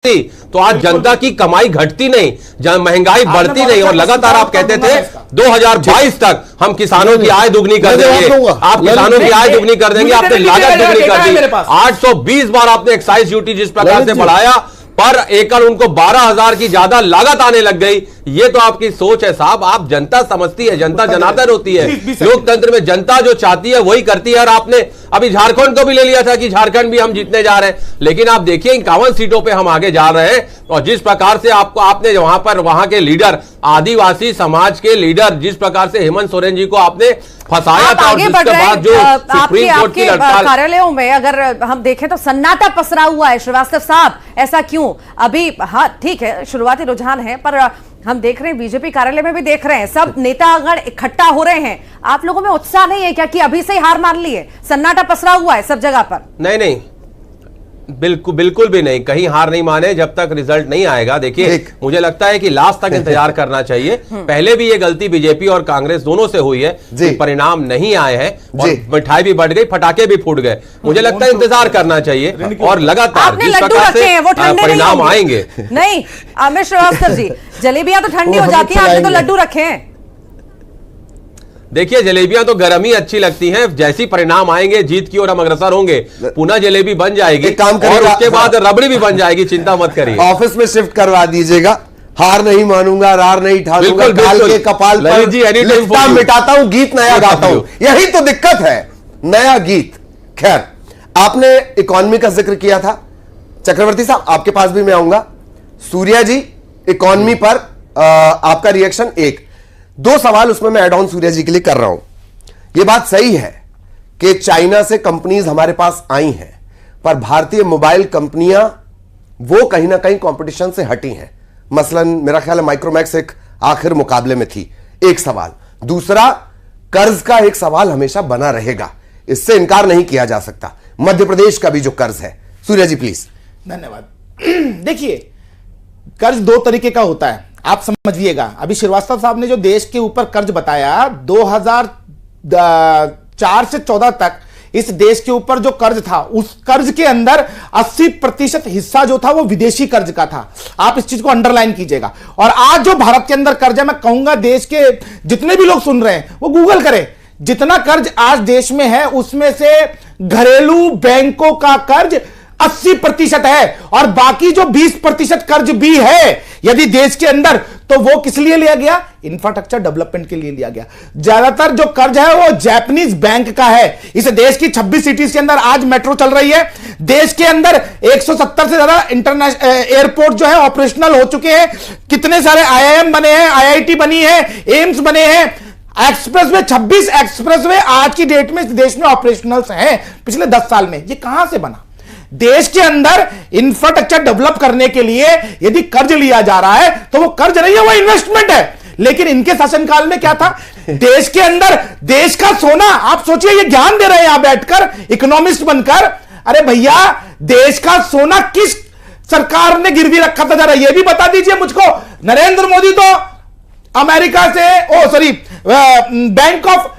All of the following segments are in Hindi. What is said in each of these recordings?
तो आज जनता की कमाई घटती नहीं, महंगाई बढ़ती नहीं। और लगातार आप कहते थे 2022 तक हम किसानों की आय दुगनी कर देंगे, आप किसानों की आय दुगनी कर देंगे। आपने लागत दुगनी कर दी, 820 बार आपने एक्साइज ड्यूटी जिस प्रकार से बढ़ाया, पर एकड़ उनको 12,000 की ज्यादा लागत आने लग गई। ये तो आपकी सोच है साहब। आप जनता समझती है, जनता जनार्दन होती है। लोकतंत्र में जनता जो चाहती है वही करती है। और आपने अभी झारखंड को भी ले लिया था कि झारखंड भी हम जीतने जा रहे हैं, लेकिन आप देखिए 51 सीटों पे हम आगे जा रहे हैं। और जिस प्रकार से आपने वहां के लीडर, आदिवासी समाज के लीडर, जिस प्रकार से हेमंत सोरेन जी को आपने फंसाया था, और जिसके बाद जो सुप्रीम कोर्ट की हड़ताल, कार्यालयों में अगर हम देखें तो सन्नाटा पसरा हुआ है। श्रीवास्तव साहब, ऐसा क्यों? अभी हाँ ठीक है, शुरुआती रुझान है, पर हम देख रहे हैं बीजेपी कार्यालय में भी देख रहे हैं, सब नेतागण इकट्ठा हो रहे हैं। आप लोगों में उत्साह नहीं है क्या कि अभी से ही हार मान ली है? सन्नाटा पसरा हुआ है सब जगह पर। नहीं, बिल्कुल भी नहीं, कहीं हार नहीं माने जब तक रिजल्ट नहीं आएगा। देखिए, मुझे लगता है कि लास्ट तक इंतजार करना चाहिए। पहले भी ये गलती बीजेपी और कांग्रेस दोनों से हुई है, परिणाम नहीं आए हैं और मिठाई भी बढ़ गई, पटाखे भी फूट गए। मुझे लगता है इंतजार करना चाहिए और लगातार जिस प्रकार से परिणाम आएंगे। नहीं अमित श्रीवास्तव जी, जलेबियां तो ठंडी हो जाती है, आपने तो लड्डू रखे हैं। देखिए, जलेबियां तो गर्म ही अच्छी लगती हैं। जैसी परिणाम आएंगे, जीत की ओर हम अग्रसर होंगे, पुनः जलेबी बन जाएगी और उसके बाद रबड़ी भी बन जाएगी। चिंता मत करिए, ऑफिस में शिफ्ट करवा दीजिएगा। हार नहीं मानूंगा, रार नहीं ठानूंगा, काल के कपाल पर लिखता मिटाता हूं, गीत नया गाता हूं। यही तो दिक्कत है, नया गीत। खैर, आपने इकोनॉमी का जिक्र किया था, चक्रवर्ती साहब आपके पास भी मैं आऊंगा। सूर्या जी, इकोनॉमी पर आपका रिएक्शन। एक दो सवाल उसमें मैं एड ऑन सूर्या जी के लिए कर रहा हूं। यह बात सही है कि चाइना से कंपनीज हमारे पास आई हैं, पर भारतीय मोबाइल कंपनियां वो कहीं ना कहीं कंपटीशन से हटी हैं। मसलन मेरा ख्याल है माइक्रोमैक्स एक आखिर मुकाबले में थी। एक सवाल। दूसरा, कर्ज का एक सवाल हमेशा बना रहेगा, इससे इनकार नहीं किया जा सकता। मध्य प्रदेश का भी जो कर्ज है, सूर्या जी प्लीज। धन्यवाद। देखिए, कर्ज दो तरीके का होता है, आप समझिएगा। अभी श्रीवास्तव साहब ने जो देश के ऊपर कर्ज बताया, 2004 से 14 तक इस देश के ऊपर जो कर्ज था, उस कर्ज के अंदर 80% हिस्सा जो था वो विदेशी कर्ज का था। आप इस चीज को अंडरलाइन कीजिएगा। और आज जो भारत के अंदर कर्ज है, मैं कहूंगा देश के जितने भी लोग सुन रहे हैं वो गूगल करें, जितना कर्ज आज देश में है उसमें से घरेलू बैंकों का कर्ज 80% है, और बाकी जो 20% कर्ज भी है यदि देश के अंदर, तो वो किस लिए लिया गया? इंफ्रास्ट्रक्चर डेवलपमेंट के लिए लिया गया। ज्यादातर जो कर्ज है वो जापानीज बैंक का है। इस देश की 26 सिटीज के अंदर आज मेट्रो चल रही है। देश के अंदर 170 से ज्यादा इंटरनेशनल एयरपोर्ट जो है ऑपरेशनल हो चुके हैं। कितने सारे IIM बने हैं, IIT बनी है, एम्स बने हैं। एक्सप्रेसवे, 26 एक्सप्रेसवे आज की डेट में देश में ऑपरेशनल हैं पिछले 10 साल में। ये कहां से बना? देश के अंदर इंफ्रास्ट्रक्चर डेवलप करने के लिए यदि कर्ज लिया जा रहा है तो वो कर्ज नहीं है, वो इन्वेस्टमेंट है। लेकिन इनके शासनकाल में क्या था? देश के अंदर देश का सोना, आप सोचिए, ये ज्ञान दे रहे हैं यहां बैठकर इकोनॉमिस्ट बनकर। अरे भैया, देश का सोना किस सरकार ने गिरवी रखा था, जरा ये भी बता दीजिए मुझको। नरेंद्र मोदी तो अमेरिका से बैंक ऑफ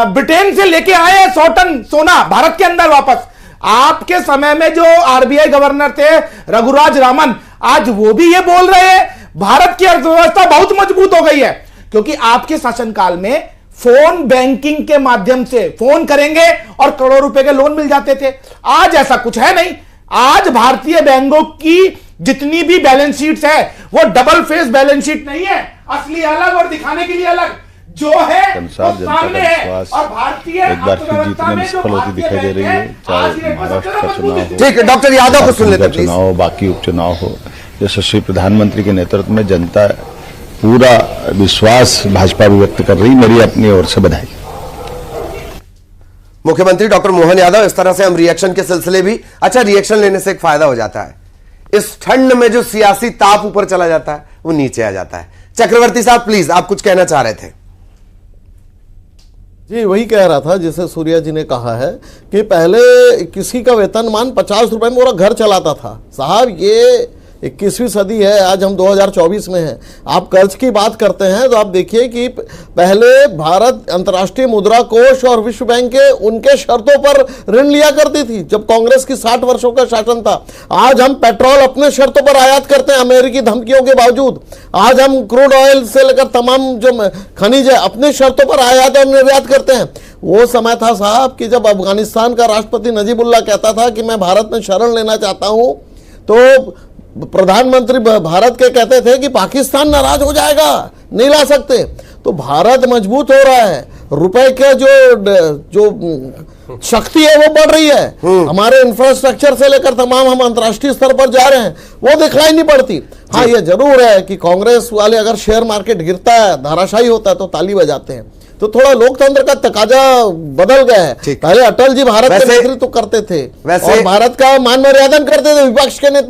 ब्रिटेन से लेके आए 100 टन सोना भारत के अंदर वापस। आपके समय में जो RBI गवर्नर थे रघुराज रामन, आज वो भी ये बोल रहे हैं भारत की अर्थव्यवस्था बहुत मजबूत हो गई है, क्योंकि आपके शासनकाल में फोन बैंकिंग के माध्यम से फोन करेंगे और करोड़ों रुपए के लोन मिल जाते थे। आज ऐसा कुछ है नहीं। आज भारतीय बैंकों की जितनी भी बैलेंस शीट्स है वो डबल फेस बैलेंस शीट नहीं है, असली अलग और दिखाने के लिए अलग जो है सामने है। और भारतीय एक बार फिर जीतने में सफल होती दिखाई दे रही है, चाहे महाराष्ट्र का चुनाव हो, ठीक है डॉक्टर यादव को सुन लेते हैं, चुनाव हो, बाकी उपचुनाव हो। यशस्वी प्रधानमंत्री के नेतृत्व में जनता पूरा विश्वास भाजपा भी व्यक्त कर रही, मेरी अपनी ओर से बधाई। मुख्यमंत्री डॉक्टर मोहन यादव, इस तरह से हम रिएक्शन के सिलसिले भी, अच्छा रिएक्शन लेने से एक फायदा हो जाता है, इस ठंड में जो सियासी ताप ऊपर चला जाता है वो नीचे आ जाता है। चक्रवर्ती साहब प्लीज, आप कुछ कहना चाह रहे थे। जी वही कह रहा था, जैसे सूर्या जी ने कहा है कि पहले किसी का वेतनमान 50 रुपए में पूरा घर चलाता था। साहब, ये 21वीं सदी है, आज हम 2024 में हैं। आप कर्ज की बात करते हैं तो आप देखिए कि पहले भारत अंतर्राष्ट्रीय मुद्रा कोष और विश्व बैंक के उनके शर्तों पर ऋण लिया करती थी जब कांग्रेस की 60 वर्षों का शासन था। आज हम पेट्रोल अपने शर्तों पर आयात करते हैं अमेरिकी धमकियों के बावजूद। आज हम क्रूड ऑयल से लेकर तमाम जो खनिज है अपने शर्तों पर आयात और निर्यात करते हैं। वो समय था साहब कि जब अफगानिस्तान का राष्ट्रपति नजीबुल्लाह कहता था कि मैं भारत में शरण लेना चाहता हूं, तो प्रधानमंत्री भारत के कहते थे कि पाकिस्तान नाराज हो जाएगा, नहीं ला सकते। तो भारत मजबूत हो रहा है, रुपए के जो शक्ति है वो बढ़ रही है, हमारे इंफ्रास्ट्रक्चर से लेकर तमाम हम अंतर्राष्ट्रीय स्तर पर जा रहे हैं, वो दिखलाई नहीं पड़ती। हाँ, ये जरूर है कि कांग्रेस वाले अगर शेयर मार्केट गिरता है, धाराशायी होता है तो ताली बजाते हैं। तो थोड़ा लोकतंत्र का तकाजा बदल गया है। पहले अटल जी भारत का नेतृत्व करते थे और भारत का मान मर्यादन करते थे, विपक्ष के नेता